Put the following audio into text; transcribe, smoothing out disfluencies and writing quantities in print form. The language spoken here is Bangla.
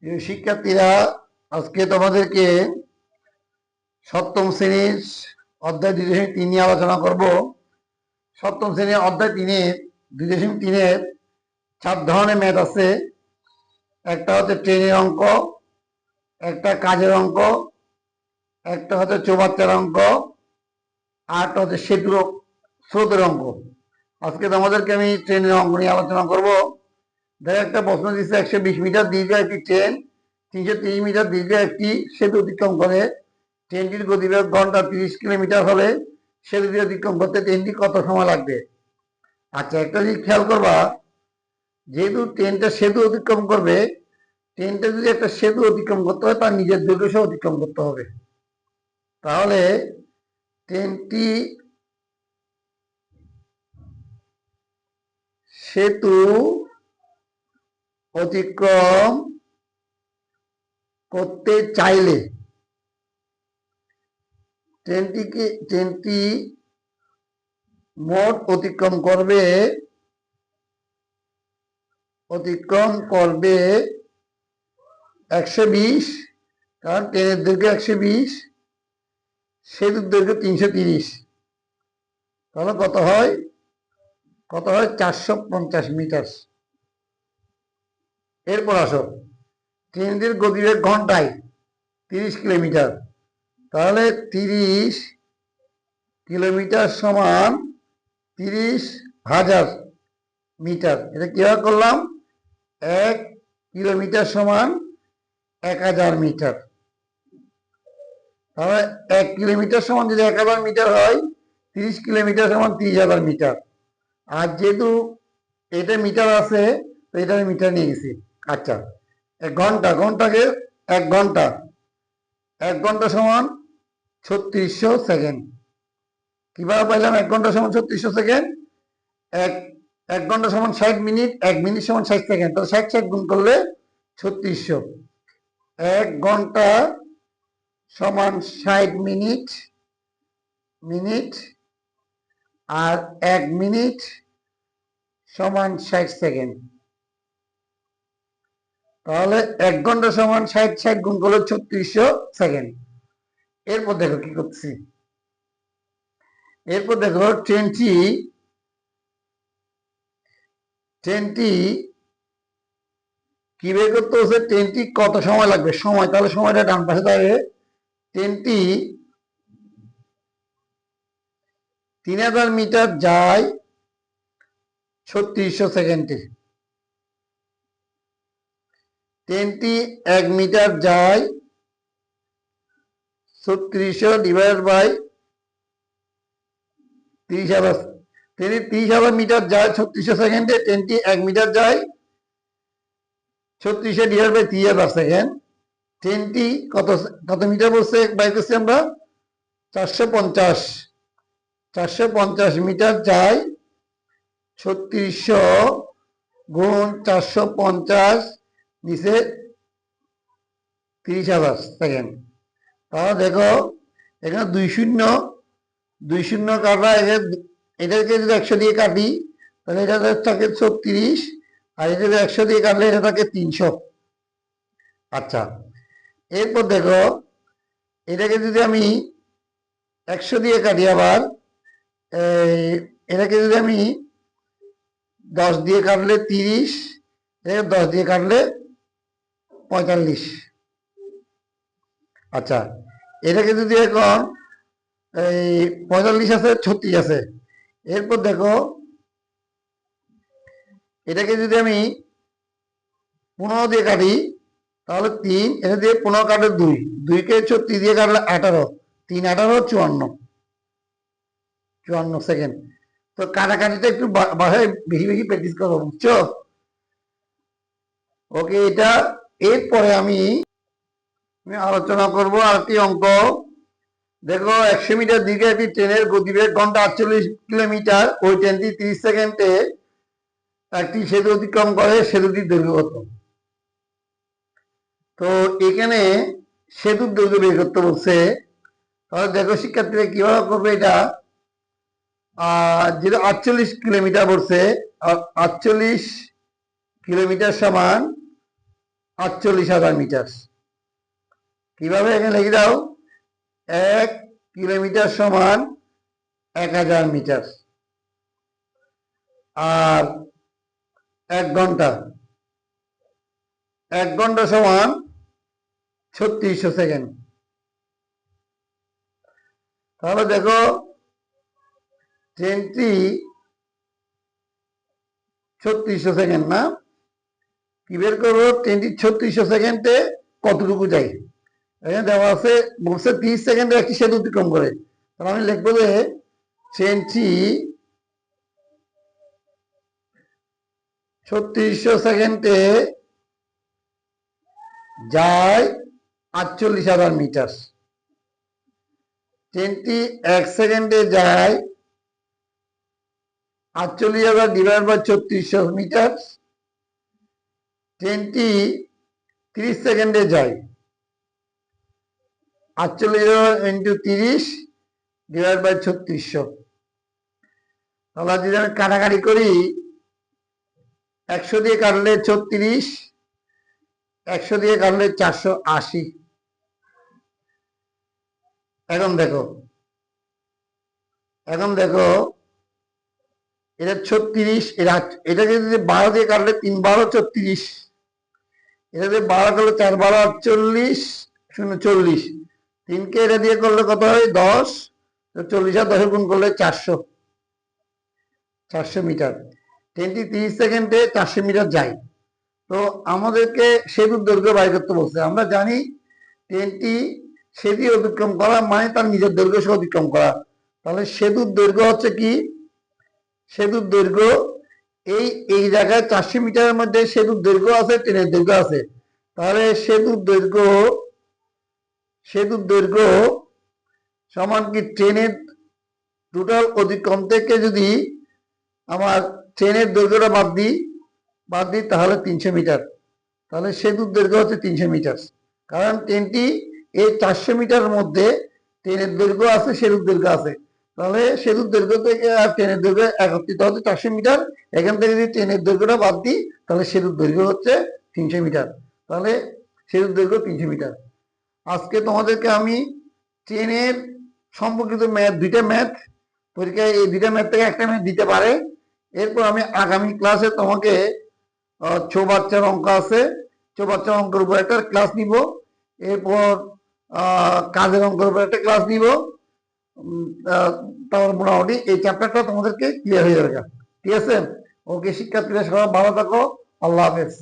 প্রিয় শিক্ষার্থীরা, আজকে তোমাদেরকে সপ্তম শ্রেণীর অধ্যায় 2.3 নিয়ে আলোচনা করব। সপ্তম শ্রেণীর অধ্যায় 2.3-এর 4 ধরনের ম্যাথ আছে। একটা হচ্ছে ট্রেনের অঙ্ক, একটা কাজের অঙ্ক, একটা হচ্ছে চৌবাচ্চার অঙ্ক, আরটা হচ্ছে সেতুর স্রোতের অঙ্ক। আজকে তোমাদেরকে আমি ট্রেনের অঙ্ক নিয়ে আলোচনা করব। দেখো, একটা প্রশ্ন দিচ্ছে 120 মিটার দীর্ঘ একটি ট্রেন 330 মিটার দীর্ঘ একটি সেতু অতিক্রম করে। ট্রেনটির গতিবেগ ঘন্টা 30 কিলোমিটার হলে সেতুটি অতিক্রম করতে ট্রেনটি কত সময় লাগবে? আচ্ছা, একটা জিনিস খেয়াল করবা, যেহেতু ট্রেনটা সেতু অতিক্রম করবে, ট্রেনটা যদি একটা সেতু অতিক্রম করতে হয় তার নিজের দৈর্ঘ্য সহ অতিক্রম করতে হবে। তাহলে ট্রেনটি সেতু অতিক্রম করতে চাইলে ট্রেনটি মোট অতিক্রম করবে 120, কারণ ট্রেনের দৈর্ঘ্য 120, সেতুর দৈর্ঘ্য 330। তাহলে কত হয় 450 মিটার। এরপর আসো, ট্রেনটির গতিবেগ ঘন্টায় 30 কিলোমিটার। তাহলে 30 কিলোমিটার সমান 30,000 মিটার। এটা কিভাবে করলাম? 1 কিলোমিটার সমান 1000 মিটার। তাহলে 1 কিলোমিটার সমান যদি 1000 মিটার হয়, 30 কিলোমিটার সমান 30,000 মিটার। আর যেহেতু এটা মিটার আছে, তো এটা আমি মিটার নিয়ে গেছি। আচ্ছা, ঘন্টাকে 1 ঘন্টা, 1 ঘন্টা সমান 3600 সেকেন্ড। কিভাবে পাইলাম 1 ঘন্টা সমান 3600 সেকেন্ড? এক এক ঘন্টা সমান 60 মিনিট, 1 মিনিট সমান 60 সেকেন্ড। তাহলে 60 গুণ করলে 3600। 1 ঘন্টা সমান 60 মিনিট, আর 1 মিনিট সমান 60 সেকেন্ড। তাহলে 1 ঘন্টা সমান 60 গুণ করলে 3600 সেকেন্ড। এরপর দেখো কি করছি। এরপর দেখো, ট্রেনটি কি বের করতে হচ্ছে, ট্রেনটি কত সময় লাগবে, সময়। তাহলে সময়টা ডান পাশে থাকে। ট্রেনটি 3000 মিটার যায় 3600 সেকেন্ডে। ট্রেনটি 1 মিটার যায় 3600 ডিভাইড বাই 30,000। ট্রেনটি 30,000 মিটার যায় 3600 সেকেন্ডে। ট্রেনটি 1 মিটার যায় 3600 ডিভাইড বাই 30,000 সেকেন্ড। ট্রেনটি কত কত মিটার বলছে, বাই করছি আমরা 450। 450 মিটার যায় 3600 গুণ 450 নিচে 30,000 সেকেন্ড। তাহলে দেখো, এখানে 2 শূন্য কাটা, এটাকে যদি 100 দিয়ে কাটি তাহলে এটা থাকে 36, আর এটা 100 দিয়ে কাটলে এটা থাকে 300। আচ্ছা, এরপর দেখো, এটাকে যদি আমি 100 দিয়ে কাটি, আবার এটাকে যদি আমি 10 দিয়ে কাটলে 30, 10 দিয়ে কাটলে 45। আচ্ছা, এটাকে যদি এখন 45 আছে, 36 আছে। এরপর দেখো, এটাকে যদি আমি 15 দিয়ে কাটি তাহলে 3, এটা দিয়ে 15 কাটলে 2, 2কে 36 দিয়ে কাটলে 18, 3 18 54 সেকেন্ড। তো কাটাকাটিটা একটু বাসায় বেশি বেশি প্র্যাকটিস করবো, বুঝছো? ওকে, এটা এরপরে আমি আলোচনা করব আরেকটি অঙ্ক। দেখো, 100 মিটার দীর্ঘ একটি ট্রেনের গতিবেগ ঘন্টা 48 কিলোমিটার। ওই ট্রেনটি 30 সেকেন্ডে একটি সেতু অতিক্রম করে। সেতুটির দৈর্ঘ্য কত? তো এখানে সেতুর দৈর্ঘ্য বের করতে বলছে। তাহলে দেখো শিক্ষার্থীরা কিভাবে করবে এটা। যেটা 48 কিলোমিটার বলছে, 48 কিলোমিটার সমান 48,000 মিটার। কিভাবে? এখানে লিখে দাও 1 কিলোমিটার সমান 1000 মিটার। আর 1 ঘন্টা, 1 ঘন্টা সমান 3600 সেকেন্ড। তাহলে দেখো ট্রেনটি 3600 সেকেন্ড না, কি বের করবো? ট্রেনটি 3600 সেকেন্ডে কতটুকু যায়। এখানে দেওয়া আছে, বলছে 30 সেকেন্ডে একটি সেতু অতিক্রম করে। তাহলে আমি লিখবো যে ট্রেনটি 3600 সেকেন্ডে যায় 48,000 মিটার। ট্রেনটি 1 সেকেন্ডে যায় 48,000 ডিভাইড বাই 3600 মিটার। ট্রেনটি 30 সেকেন্ডে যায় 48,000 ইন্টু 30 ডিভাইড বাই 3600। তাহলে যদি আমি কাটাকাটি করি, 100 দিয়ে কাটলে 36, 100 দিয়ে কাটলে 480। এখন দেখো এটা 36, এটাকে যদি 12 দিয়ে কাটলে 3 12 34, এটা দিয়ে 12 করলে 4 12 48, 0 40, 3কে এটা দিয়ে করলে কত হয়? 10। তো 40 আর 10 গুণ করলে 400 মিটার। ট্রেনটি 30 সেকেন্ডে 400 মিটার যায়। তো আমাদেরকে সেতুর দৈর্ঘ্য বাইর করতে বলছে। আমরা জানি ট্রেনটি সেতু অতিক্রম করা মানে তার নিজের দৈর্ঘ্য সহ অতিক্রম করা। তাহলে সেতুর দৈর্ঘ্য হচ্ছে কি? সেতুর দৈর্ঘ্য এই জায়গায় 400 মিটারের মধ্যে সেতুর দৈর্ঘ্য আছে, ট্রেনের দৈর্ঘ্য আছে। তাহলে সেতুর দৈর্ঘ্য সমান কি? ট্রেনের টোটাল অতিক্রম থেকে যদি আমার ট্রেনের দৈর্ঘ্যটা বাদ দিই তাহলে 300 মিটার। তাহলে সেতুর দৈর্ঘ্য হচ্ছে 300 মিটার। কারণ ট্রেনটি এই 400 মিটারের মধ্যে ট্রেনের দৈর্ঘ্য আছে, সেতুর দৈর্ঘ্য আছে। তাহলে সেতুর দৈর্ঘ্য থেকে আর ট্রেনের দৈর্ঘ্য একত্রিত হচ্ছে 400 মিটার। এখান থেকে যদি ট্রেনের দৈর্ঘ্যটা বাদ দিই তাহলে সেতুর দৈর্ঘ্য হচ্ছে 300 মিটার। তাহলে সেতুর দৈর্ঘ্য 300 মিটার। আজকে তোমাদেরকে আমি ট্রেনের সম্পর্কিত দুইটা ম্যাথ পরীক্ষায়, এই দুইটা ম্যাথ থেকে একটা ম্যাথ দিতে পারে। এরপর আমি আগামী ক্লাসে তোমাকে চৌবাচ্চার অঙ্ক আছে, চৌবাচ্চার অঙ্কের উপর একটা ক্লাস নিব। এরপর কাজের অঙ্কের উপর একটা ক্লাস নিব। তারপর মোটামুটি এই চ্যাপ্টারটা তোমাদেরকে ক্লিয়ার হয়ে যাবে। ঠিক আছে? ওকে শিক্ষার্থীরা, সবাই ভালো থাকো। আল্লাহ হাফেজ।